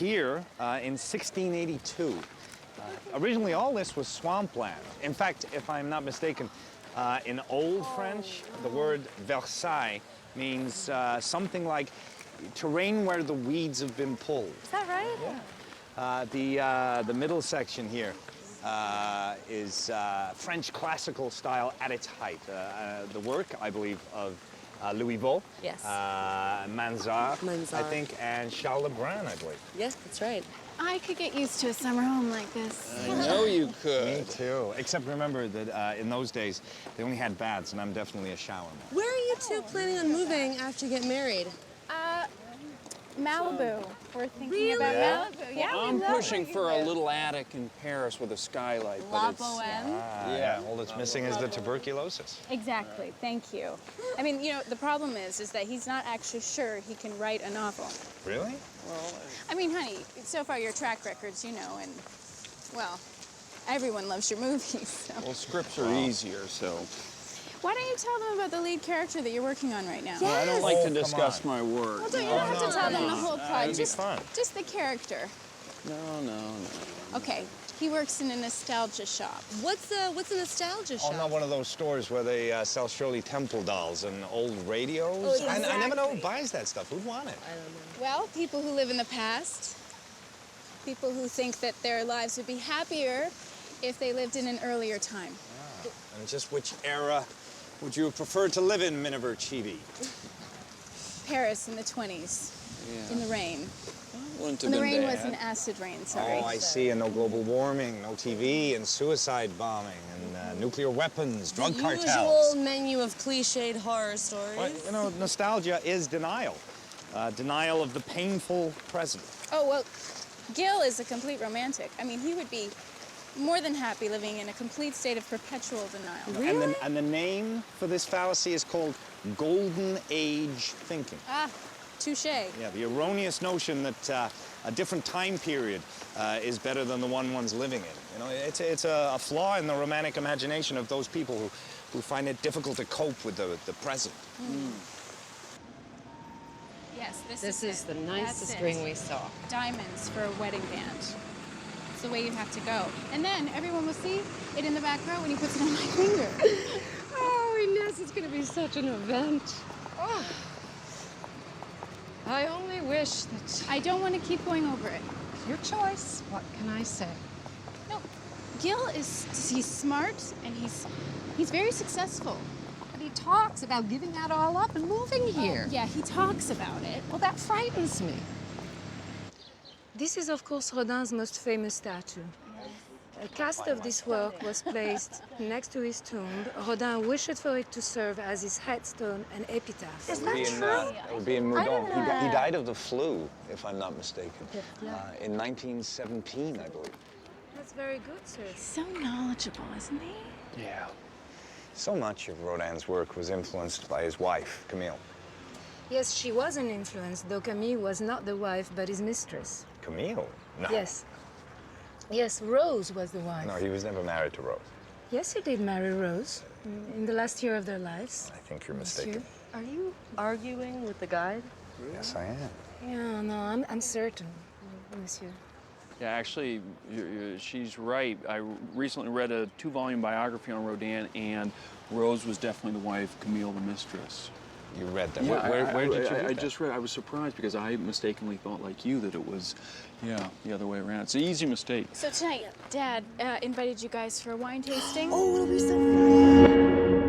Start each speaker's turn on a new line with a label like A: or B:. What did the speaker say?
A: here in 1682. Originally, all this was swampland. In fact, if I'm not mistaken, in Old French, the word Versailles means something like terrain where the weeds have been pulled.
B: Is that right?
A: Yeah. The middle section here is French classical style at its height. The work, I believe, of Louis Vaux,
B: Yes.
A: Mansart, I think, and Charles Lebrun, I believe.
B: Yes, that's right.
C: I could get used to a summer home like this.
D: I know you could.
A: Me too. Except remember that in those days, they only had baths, and I'm definitely a shower man.
B: Where are you two planning on moving after you get married?
C: Malibu. We're thinking
B: Really?
C: about
A: Yeah?
C: Malibu. Yeah,
D: I'm
C: we love
D: pushing
C: where
D: for
C: you
D: a
C: live.
D: little attic in Paris with a skylight,
C: La
D: but it's...
C: Boheme.
A: Yeah. All that's missing is the tuberculosis.
C: Exactly. Thank you. I mean, you know, the problem is that he's not actually sure he can write a novel.
A: Really?
C: I mean, honey, so far your track record's, you know, and, well, everyone loves your movies. So.
D: Well, scripts are easier, so...
C: Why don't you tell them about the lead character that you're working on right now?
B: Yeah.
D: I don't like
A: Oh,
D: to
A: come
D: discuss
A: on.
D: my work.
C: Well, you don't have to tell them the whole plot.
A: It'd be fun.
C: Just the character.
D: No.
C: Okay, he works in a nostalgia shop.
B: What's a nostalgia shop?
A: Oh, not one of those stores where they sell Shirley Temple dolls and old radios.
B: Oh,
A: I never know who
C: exactly.
A: buys that stuff. Who'd want it?
B: I don't know.
C: Well, people who live in the past, people who think that their lives would be happier if they lived in an earlier time.
A: And just which era would you have preferred to live in, Miniver Chibi?
C: Paris in the 20s,
D: Yeah.
C: in the rain.
D: Wouldn't have
C: And the
D: been
C: rain
D: bad.
C: was an acid rain, sorry.
A: Oh, I see. And no global warming, no TV, and suicide bombing, and nuclear weapons, drug
B: The
A: cartels.
B: usual menu of cliched horror stories.
A: Well, you know, nostalgia is denial. Denial of the painful present.
C: Oh, well, Gil is a complete romantic. I mean, he would be more than happy living in a complete state of perpetual denial.
B: Really?
A: And the name for this fallacy is called Golden Age thinking.
C: Ah, touché.
A: Yeah, the erroneous notion that a different time period is better than the one one's living in. You know, it's a flaw in the romantic imagination of those people who find it difficult to cope with the present.
C: Yes,
E: This is the
C: That's
E: nicest
C: it.
E: ring we saw.
C: Diamonds for a wedding band. It's the way you have to go. And then everyone will see it in the back row when he puts it on my finger.
E: Oh, Inez, it's going to be such an event. Oh. I only wish that...
C: I don't want to keep going over it.
E: Your choice. What can I say?
C: No, Gil he's smart and he's very successful.
E: But he talks about giving that all up and moving here.
C: Yeah, he talks about it.
E: Well, that frightens me. This is, of course, Rodin's most famous statue. A cast of this work was placed next to his tomb. Rodin wished for it to serve as his headstone and epitaph.
B: Is that true?
A: It would be in Moudon. He died of the flu, if I'm not mistaken, in 1917, I believe.
E: That's very good, sir.
C: So knowledgeable, isn't he?
A: Yeah. So much of Rodin's work was influenced by his wife, Camille.
E: Yes, she was an influence, though Camille was not the wife, but his mistress.
A: Camille? No.
E: Yes. Yes, Rose was the wife.
A: No, he was never married to Rose.
E: Yes, he did marry Rose in the last year of their lives.
A: I think you're mistaken.
B: Are you arguing with the guide?
A: Yes, I am.
E: Yeah, no, I'm certain, monsieur.
D: Yeah, actually, she's right. I recently read a 2-volume biography on Rodin, and Rose was definitely the wife, Camille the mistress.
A: You read that.
D: Yeah,
A: Where did you read
D: I
A: that?
D: just read. I was surprised because I mistakenly thought, like you, that it was, yeah, the other way around. It's an easy mistake.
C: So tonight, Dad invited you guys for a wine tasting.
B: Oh, it'll be so fun.